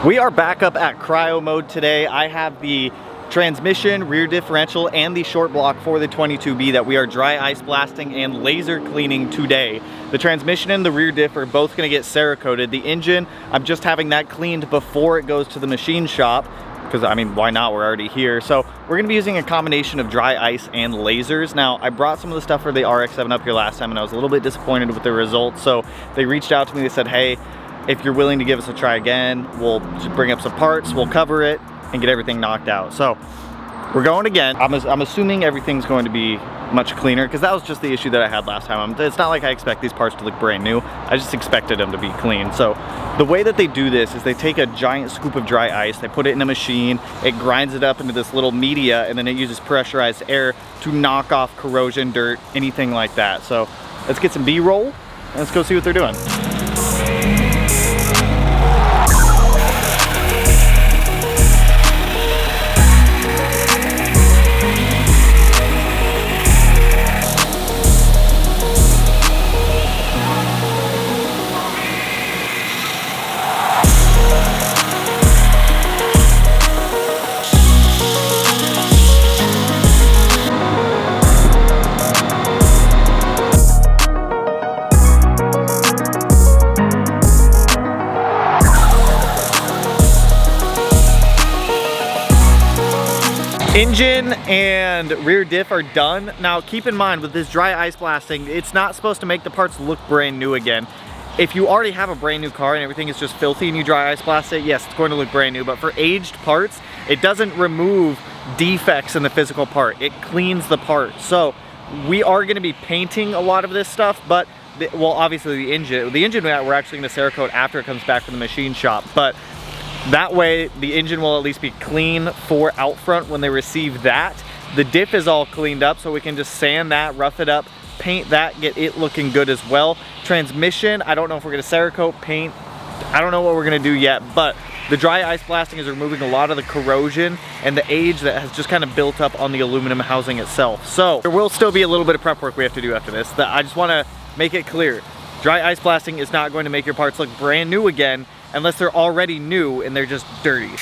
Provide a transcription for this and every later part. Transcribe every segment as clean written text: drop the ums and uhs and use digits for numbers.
We are back up at Cryo Mode today. I have the transmission, rear differential, and the short block for the 22B that we are dry ice blasting and laser cleaning today. The transmission and the rear diff are both going to get Cerakoted. The engine, I'm just having that cleaned before it goes to the machine shop, because I mean, why not? We're already here. So we're going to be using a combination of dry ice and lasers. Now, I brought some of the stuff for the RX-7 up here last time, and I was a little bit disappointed with the results. So they reached out to me, they said, hey, if you're willing to give us a try again, we'll bring up some parts, we'll cover it, and get everything knocked out. So we're going again. I'm assuming everything's going to be much cleaner, because that was just the issue that I had last time. It's not like I expect these parts to look brand new. I just expected them to be clean. So the way that they do this is they take a giant scoop of dry ice, they put it in a machine, it grinds it up into this little media, and then it uses pressurized air to knock off corrosion, dirt, anything like that. So let's get some B-roll, and let's go see what they're doing. Engine and rear diff are done. Now keep in mind, with this dry ice blasting, it's not supposed to make the parts look brand new again. If you already have a brand new car and everything is just filthy and you dry ice blast it, yes, it's going to look brand new. But for aged parts, it doesn't remove defects in the physical part. It cleans the part. So we are going to be painting a lot of this stuff, but well, obviously the engine we're actually going to Cerakote after it comes back from the machine shop. But that way, the engine will at least be clean for Outfront when they receive that. The diff is all cleaned up, so we can just sand that, rough it up, paint that, get it looking good as well. Transmission, I don't know if we're gonna Cerakote, paint, I don't know what we're gonna do yet, but the dry ice blasting is removing a lot of the corrosion and the age that has just kind of built up on the aluminum housing itself. So there will still be a little bit of prep work we have to do after this. I just wanna make it clear, dry ice blasting is not going to make your parts look brand new again, unless they're already new and they're just dirty.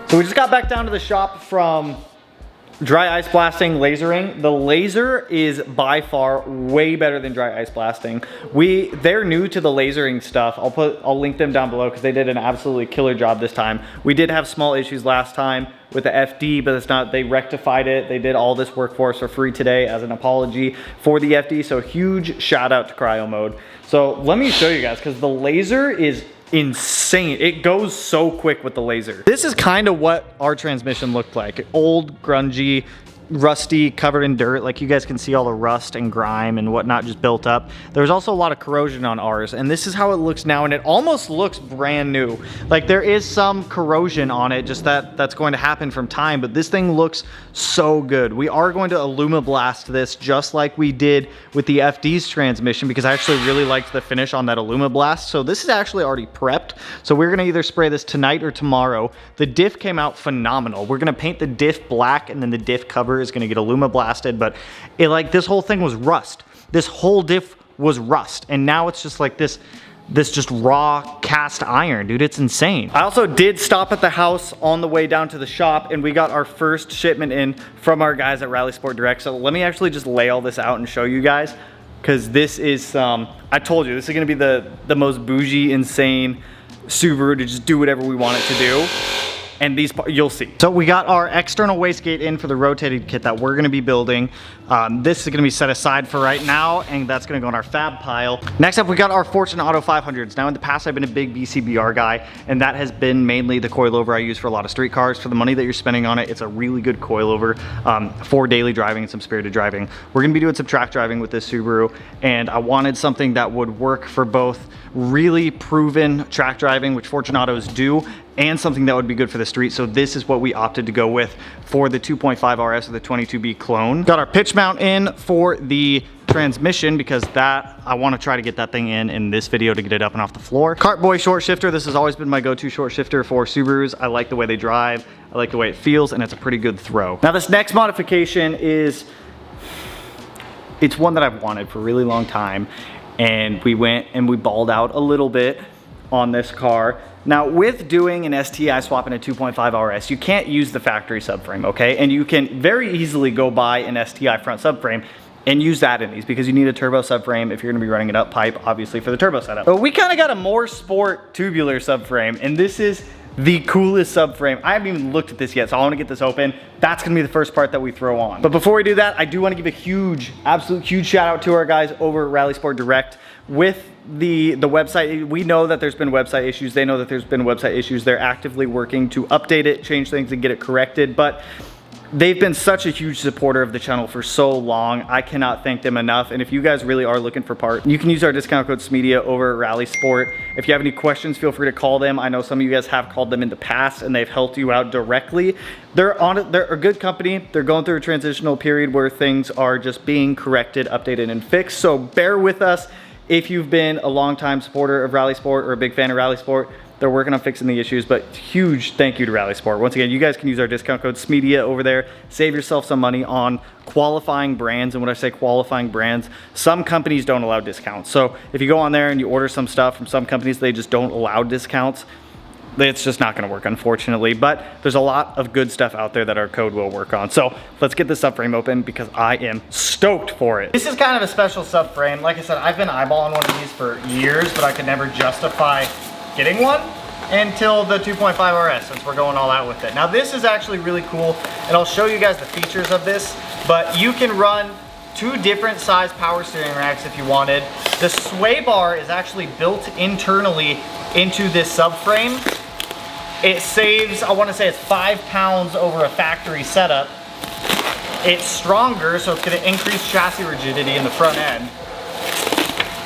So we just got back down to the shop from dry ice blasting, lasering. The laser is by far way better than dry ice blasting. They're new to the lasering stuff. I'll link them down below because they did an absolutely killer job this time. We did have small issues last time with the FD, but it's not, they rectified it. They did all this work for us for free today as an apology for the FD. So huge shout out to Cryo Mode. So let me show you guys, because the laser is insane. It goes so quick with the laser. This is kind of what our transmission looked like. Old, grungy, rusty, covered in dirt. Like you guys can see all the rust and grime and whatnot just built up. There's also a lot of corrosion on ours, and this is how it looks now, and it almost looks brand new. Like there is some corrosion on it, just that's going to happen from time, but this thing looks so good. We are going to Alumablast this just like we did with the FD's transmission, because I actually really liked the finish on that Alumablast. So this is actually already prepped. So we're gonna either spray this tonight or tomorrow. The diff came out phenomenal. We're gonna paint the diff black, and then the diff cover is gonna get Alumablasted, but this whole thing was rust. This whole diff was rust, and now it's just like this just raw cast iron, dude. It's insane. I also did stop at the house on the way down to the shop, and we got our first shipment in from our guys at Rallysport Direct. So let me actually just lay all this out and show you guys, because this is I told you, this is gonna be the most bougie, insane Subaru to just do whatever we want it to do. And these, you'll see. So we got our external wastegate in for the rotated kit that we're gonna be building. This is gonna be set aside for right now, and that's gonna go in our fab pile. Next up, we got our Fortune Auto 500s. Now in the past, I've been a big BCBR guy, and that has been mainly the coilover I use for a lot of street cars. For the money that you're spending on it, it's a really good coilover for daily driving and some spirited driving. We're gonna be doing some track driving with this Subaru, and I wanted something that would work for both really proven track driving, which Fortune Autos do, and something that would be good for the street. So this is what we opted to go with for the 2.5 RS or the 22B clone. Got our pitch mount in for the transmission, because I want to try to get that thing in this video to get it up and off the floor. Cartboy short shifter. This has always been my go-to short shifter for Subarus. I like the way they drive. I like the way it feels, and it's a pretty good throw. Now this next modification it's one that I've wanted for a really long time, and we went and we balled out a little bit on this car. Now with doing an STI swap in a 2.5 RS, you can't use the factory subframe, okay? And you can very easily go buy an STI front subframe and use that in these, because you need a turbo subframe if you're gonna be running it up pipe, obviously, for the turbo setup. But we kinda got a more sport tubular subframe, and this is the coolest subframe. I haven't even looked at this yet, so I wanna get this open. That's gonna be the first part that we throw on. But before we do that, I do wanna give a huge, absolute huge shout out to our guys over at Rallysport Direct. With the website, we know that there's been website issues. They know that there's been website issues. They're actively working to update it, change things, and get it corrected. But they've been such a huge supporter of the channel for so long. I cannot thank them enough. And if you guys really are looking for parts, you can use our discount code Smeedia over at Rallysport. If you have any questions, feel free to call them. I know some of you guys have called them in the past, and they've helped you out directly. They're a good company. They're going through a transitional period where things are just being corrected, updated, and fixed. So bear with us. If you've been a longtime supporter of Rallysport or a big fan of Rallysport, they're working on fixing the issues, but huge thank you to Rallysport. Once again, you guys can use our discount code Smeedia over there. Save yourself some money on qualifying brands. And when I say qualifying brands, some companies don't allow discounts. So if you go on there and you order some stuff from some companies, they just don't allow discounts. It's just not gonna work, unfortunately, but there's a lot of good stuff out there that our code will work on. So let's get this subframe open, because I am stoked for it. This is kind of a special subframe. Like I said, I've been eyeballing one of these for years, but I could never justify getting one until the 2.5 RS, since we're going all out with it. Now this is actually really cool, and I'll show you guys the features of this, but you can run 2 different size power steering racks if you wanted. The sway bar is actually built internally into this subframe. It saves, I want to say it's 5 pounds over a factory setup. It's stronger, so it's going to increase chassis rigidity in the front end.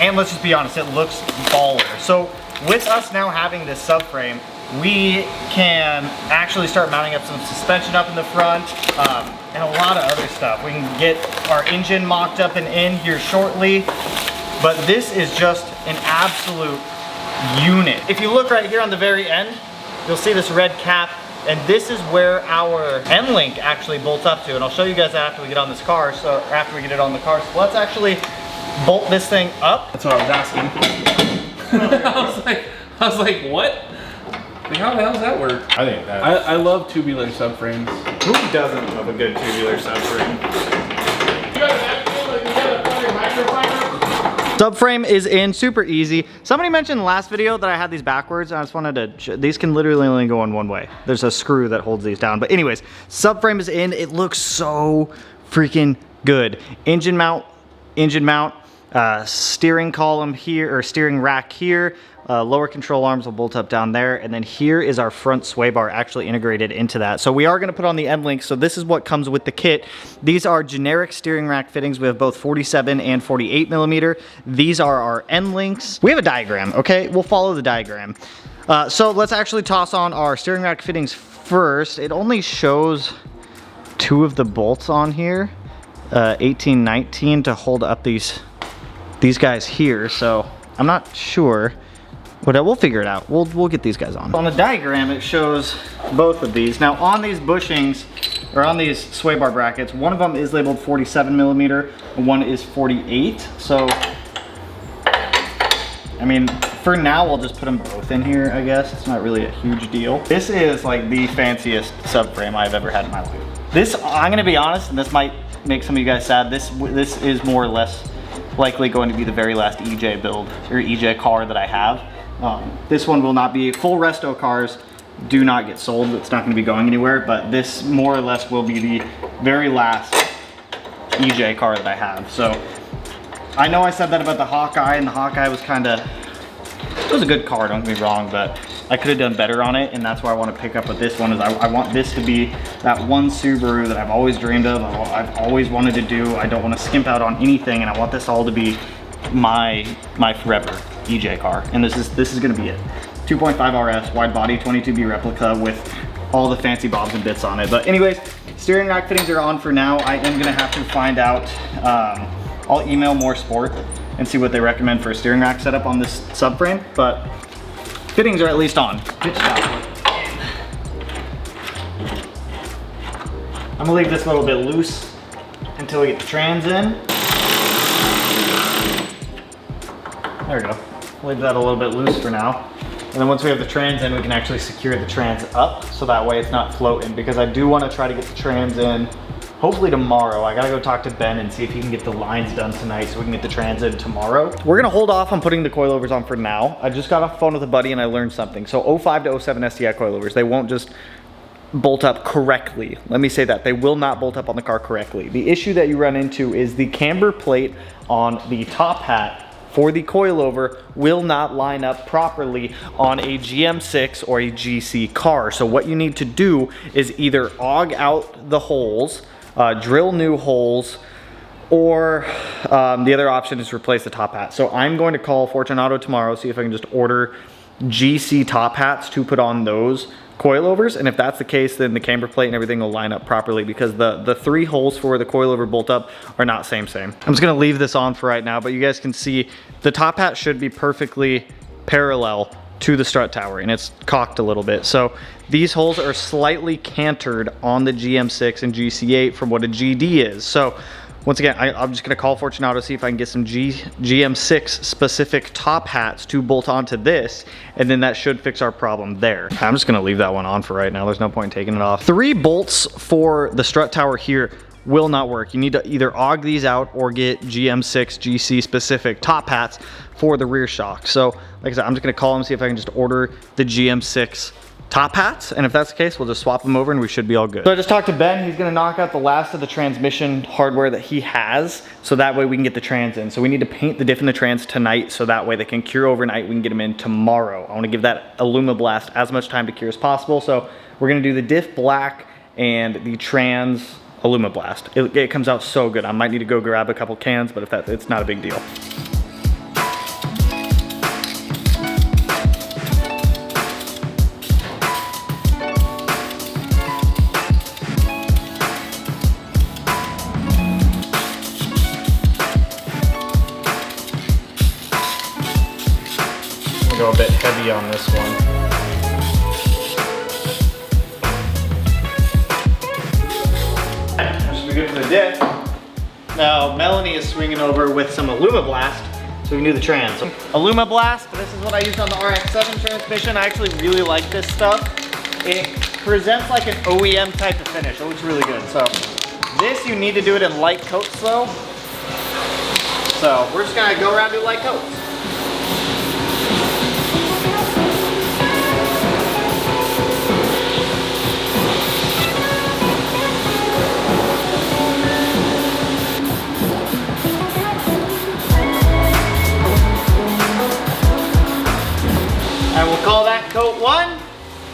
And let's just be honest, it looks baller. So with us now having this subframe, we can actually start mounting up some suspension up in the front, and a lot of other stuff. We can get our engine mocked up and in here shortly, but this is just an absolute unit. If you look right here on the very end, you'll see this red cap, and this is where our end link actually bolts up to, and I'll show you guys that after we get on this car, so after we get it on the car. So let's actually bolt this thing up. That's what I was asking. I was like, what? Like, how the hell does that work? I think that. I love tubular subframes. Who doesn't love a good tubular subframe? You got that feel like you got a fucking microfiber? Subframe is in, super easy. Somebody mentioned in the last video that I had these backwards, and I just wanted to, these can literally only go in one way. There's a screw that holds these down. But anyways, subframe is in. It looks so freaking good. Engine mount, steering column here, or steering rack here. Lower control arms will bolt up down there, and then here is our front sway bar actually integrated into that. So we are going to put on the end links. So this is what comes with the kit. These are generic steering rack fittings. We have both 47 and 48 millimeter. These are our end links. We have a diagram, okay? We'll follow the diagram. So let's actually toss on our steering rack fittings first. It only shows 2 of the bolts on here, 18, 19, to hold up these guys here. So I'm not sure, but we'll figure it out. We'll get these guys on. On the diagram, it shows both of these. Now on these bushings, or on these sway bar brackets, one of them is labeled 47 millimeter, and one is 48. So, I mean, for now, I'll just put them both in here, I guess. It's not really a huge deal. This is like the fanciest subframe I've ever had in my life. This, I'm gonna be honest, and this might make some of you guys sad, this is more or less likely going to be the very last EJ build, or EJ car that I have. This one will not be, full resto cars do not get sold. It's not gonna be going anywhere, but this more or less will be the very last EJ car that I have. So, I know I said that about the Hawkeye, and the Hawkeye was kinda, it was a good car, don't get me wrong, but I could have done better on it, and that's why I want to pick up with this one. Is I want this to be that one Subaru that I've always dreamed of, I've always wanted to do. I don't want to skimp out on anything, and I want this all to be my forever EJ car, and this is going to be it. 2.5 RS, wide body, 22B replica with all the fancy bobs and bits on it. But anyways, steering rack fittings are on for now. I am going to have to find out, I'll email More Sport and see what they recommend for a steering rack setup on this subframe, but fittings are at least on. Good job. I'm gonna leave this a little bit loose until we get the trans in. There we go. Leave that a little bit loose for now. And then once we have the trans in, we can actually secure the trans up, so that way it's not floating, because I do want to try to get the trans in hopefully tomorrow. I gotta go talk to Ben and see if he can get the lines done tonight so we can get the trans in tomorrow. We're gonna hold off on putting the coilovers on for now. I just got off the phone with a buddy and I learned something. So 05 to 07 STI coilovers, they won't just bolt up correctly. Let me say that. They will not bolt up on the car correctly. The issue that you run into is the camber plate on the top hat for the coilover will not line up properly on a GM6 or a GC car. So what you need to do is either aug out the holes, drill new holes, or the other option is replace the top hat. So I'm going to call Fortunato tomorrow, see if I can just order GC top hats to put on those coilovers, and if that's the case, then the camber plate and everything will line up properly, because the 3 holes for the coilover bolt up are not same. I'm just gonna leave this on for right now, but you guys can see the top hat should be perfectly parallel to the strut tower, and it's cocked a little bit. So these holes are slightly cantered on the GM6 and GC8 from what a GD is. So once again, I'm just gonna call Fortunato to see if I can get some GM6 specific top hats to bolt onto this, and then that should fix our problem there. I'm just gonna leave that one on for right now. There's no point in taking it off. 3 bolts for the strut tower here will not work. You need to either aug these out or get GM6 GC specific top hats for the rear shock. So like I said, I'm just gonna call him, see if I can just order the GM6 top hats, and if that's the case, we'll just swap them over and we should be all good. So I just talked to Ben. He's gonna knock out the last of the transmission hardware that he has, so that way we can get the trans in. So we need to paint the diff and the trans tonight, so that way they can cure overnight. We can get them in tomorrow. I wanna give that Alumablast as much time to cure as possible. So we're gonna do the diff black and the trans Alumablast. It comes out so good. I might need to go grab a couple cans, but if it's not a big deal. Go a bit heavy on this one. That should be good for the diff. Now Melanie is swinging over with some Alumablast so we can do the trans. So, Alumablast, this is what I used on the RX-7 transmission. I actually really like this stuff. It presents like an OEM type of finish. It looks really good. So this, you need to do it in light coats though. So we're just gonna go around and do light coats.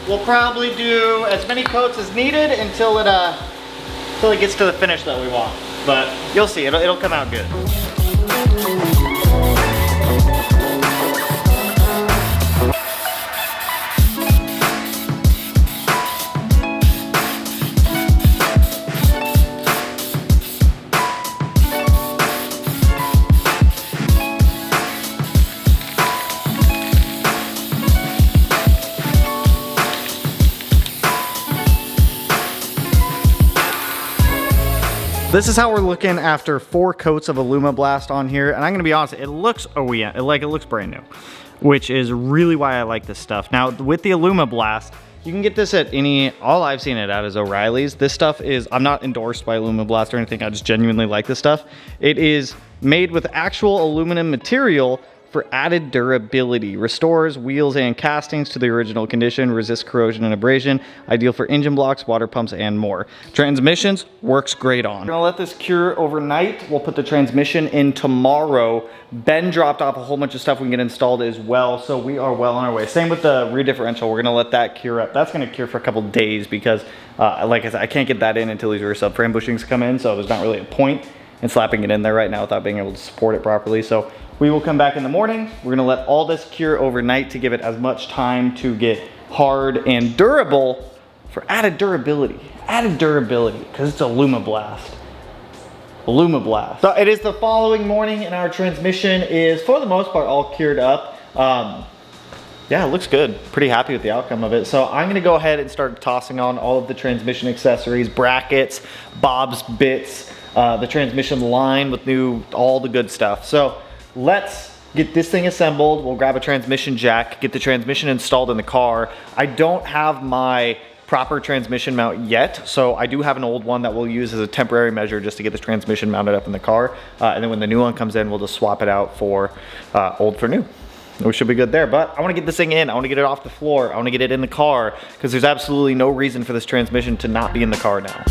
we'll probably do as many coats as needed until it gets to the finish that we want. But you'll see, it'll come out good. This is how we're looking after 4 coats of Alumablast on here, and I'm gonna be honest, it looks OEM, it looks brand new, which is really why I like this stuff. Now, with the Alumablast, you can get this at all I've seen it at is O'Reilly's. This stuff is, I'm not endorsed by Alumablast or anything, I just genuinely like this stuff. It is made with actual aluminum material for added durability. Restores wheels and castings to the original condition, resists corrosion and abrasion, ideal for engine blocks, water pumps, and more. Transmissions, works great on. We're gonna let this cure overnight. We'll put the transmission in tomorrow. Ben dropped off a whole bunch of stuff we can get installed as well, so we are well on our way. Same with the rear differential, we're gonna let that cure up. That's gonna cure for a couple days because, like I said, I can't get that in until these rear subframe bushings come in, so there's not really a point in slapping it in there right now without being able to support it properly. So we will come back in the morning. We're gonna let all this cure overnight to give it as much time to get hard and durable for added durability. Added durability, because it's Alumablast. Alumablast. So it is the following morning and our transmission is, for the most part, all cured up. Yeah, it looks good. Pretty happy with the outcome of it. So I'm gonna go ahead and start tossing on all of the transmission accessories, brackets, Bob's bits, the transmission line with all the good stuff. So let's get this thing assembled. We'll grab a transmission jack, get the transmission installed in the car. I don't have my proper transmission mount yet, so I do have an old one that we'll use as a temporary measure just to get the transmission mounted up in the car. And then when the new one comes in, we'll just swap it out for old for new. We should be good there, but I wanna get this thing in. I wanna get it off the floor. I wanna get it in the car because there's absolutely no reason for this transmission to not be in the car now.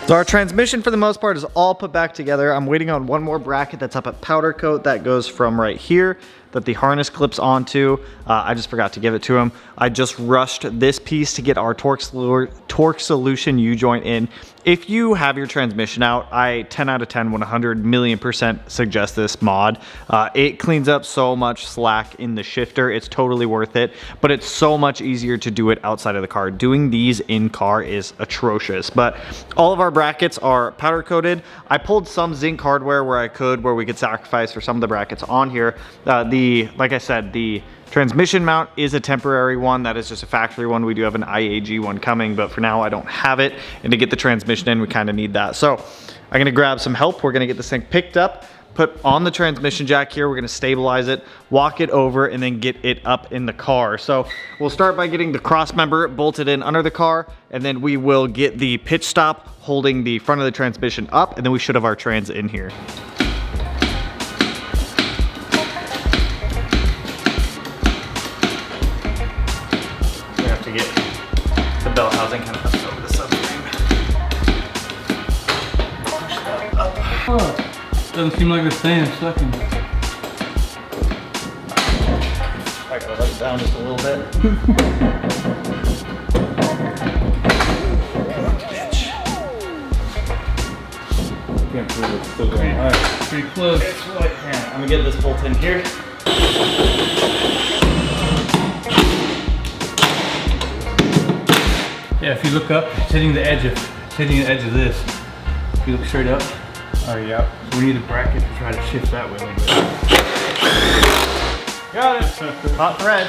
So our transmission for the most part is all put back together. I'm waiting on one more bracket that's up at powder coat that goes from right here that the harness clips onto. I just forgot to give it to him. I just rushed this piece to get our torque solution U-joint in. If you have your transmission out, I 10 out of 10, 100,000,000% suggest this mod. It cleans up so much slack in the shifter. It's totally worth it, but it's so much easier to do it outside of the car. Doing these in car is atrocious, but all of our brackets are powder coated. I pulled some zinc hardware where we could sacrifice for some of the brackets on here. Like I said, the transmission mount is a temporary one. That is just a factory one. We do have an IAG one coming, but for now I don't have it. And to get the transmission in, we kind of need that. So I'm gonna grab some help. We're gonna get this thing picked up, put on the transmission jack here. We're gonna stabilize it, walk it over, and then get it up in the car. So we'll start by getting the cross member bolted in under the car, and then we will get the pitch stop holding the front of the transmission up, and then we should have our trans in here. Get the belt housing kind of up over the subframe. Push that up. Oh, doesn't seem like it's staying stuck in. I gotta let it down just a little bit. Bitch. Can't believe it's still going. All right, pretty close. It's really, man, I'm gonna get this bolt in here. Yeah, if you look up, it's hitting the edge of this. If you look straight up. Oh yeah. So we need a bracket to try to shift that way a little bit. Got it. Hot thread.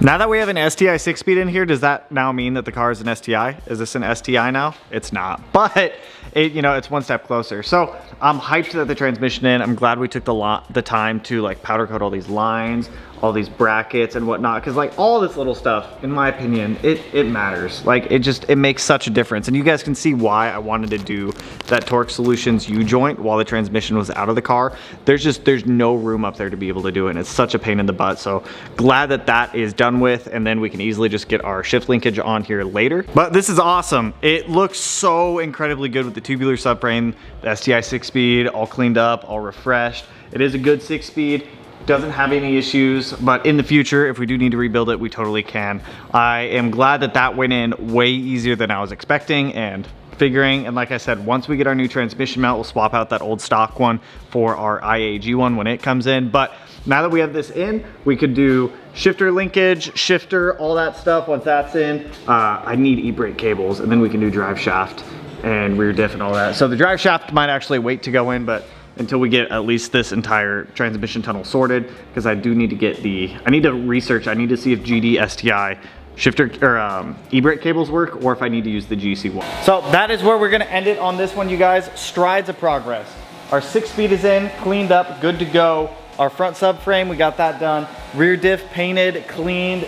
Now that we have an STI 6-speed in here, does that now mean that the car is an STI? Is this an STI now? It's not, but it's one step closer. So I'm hyped that the transmission in. I'm glad we took the time to like powder coat all these lines, all these brackets and whatnot, because like all this little stuff, in my opinion, it matters. Like it makes such a difference, and you guys can see why I wanted to do that Torque Solutions U-joint while the transmission was out of the car. There's no room up there to be able to do it, and it's such a pain in the butt. So glad that that is done with, and then we can easily just get our shift linkage on here later. But this is awesome. It looks so incredibly good with the tubular subframe, the STI 6-speed, all cleaned up, all refreshed. It is a good 6-speed. Doesn't have any issues, but in the future, if we do need to rebuild it, we totally can. I am glad that that went in way easier than I was expecting and figuring. And like I said, once we get our new transmission mount, we'll swap out that old stock one for our IAG one when it comes in. But now that we have this in, we could do shifter linkage, shifter, all that stuff. Once that's in, I need e-brake cables, and then we can do drive shaft and rear diff and all that. So the drive shaft might actually wait to go in, but until we get at least this entire transmission tunnel sorted, because I do need to get I need to research, I need to see if GD STI shifter or e-brake cables work, or if I need to use the GC one. So that is where we're gonna end it on this one, you guys. Strides of progress. Our 6-speed is in, cleaned up, good to go. Our front subframe, we got that done. Rear diff painted, cleaned.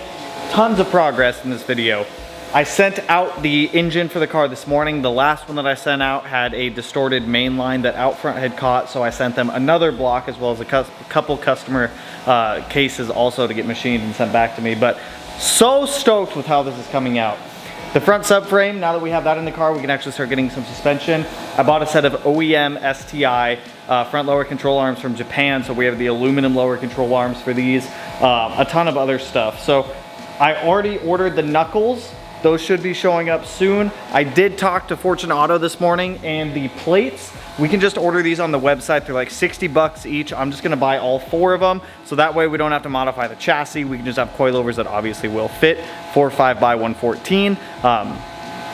Tons of progress in this video. I sent out the engine for the car this morning. The last one that I sent out had a distorted main line that Outfront had caught, so I sent them another block as well as a couple customer cases also to get machined and sent back to me. But so stoked with how this is coming out. The front subframe, now that we have that in the car, we can actually start getting some suspension. I bought a set of OEM STI front lower control arms from Japan, so we have the aluminum lower control arms for these, a ton of other stuff. So I already ordered the knuckles. Those should be showing up soon. I did talk to Fortune Auto this morning, and the plates, we can just order these on the website. They're like 60 bucks each. I'm just gonna buy all 4 of them, so that way we don't have to modify the chassis. We can just have coilovers that obviously will fit, 4.5 by 114.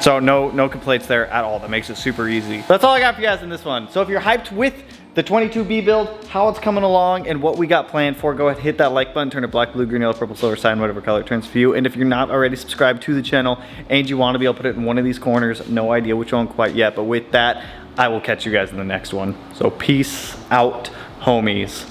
So no complaints there at all. That makes it super easy. That's all I got for you guys in this one. So if you're hyped with the 22B build, how it's coming along, and what we got planned for, go ahead, hit that like button, turn it black, blue, green, yellow, purple, silver, cyan, whatever color it turns for you. And if you're not already subscribed to the channel and you want to be able to put it in one of these corners, no idea which one quite yet, but with that, I will catch you guys in the next one. So peace out, homies.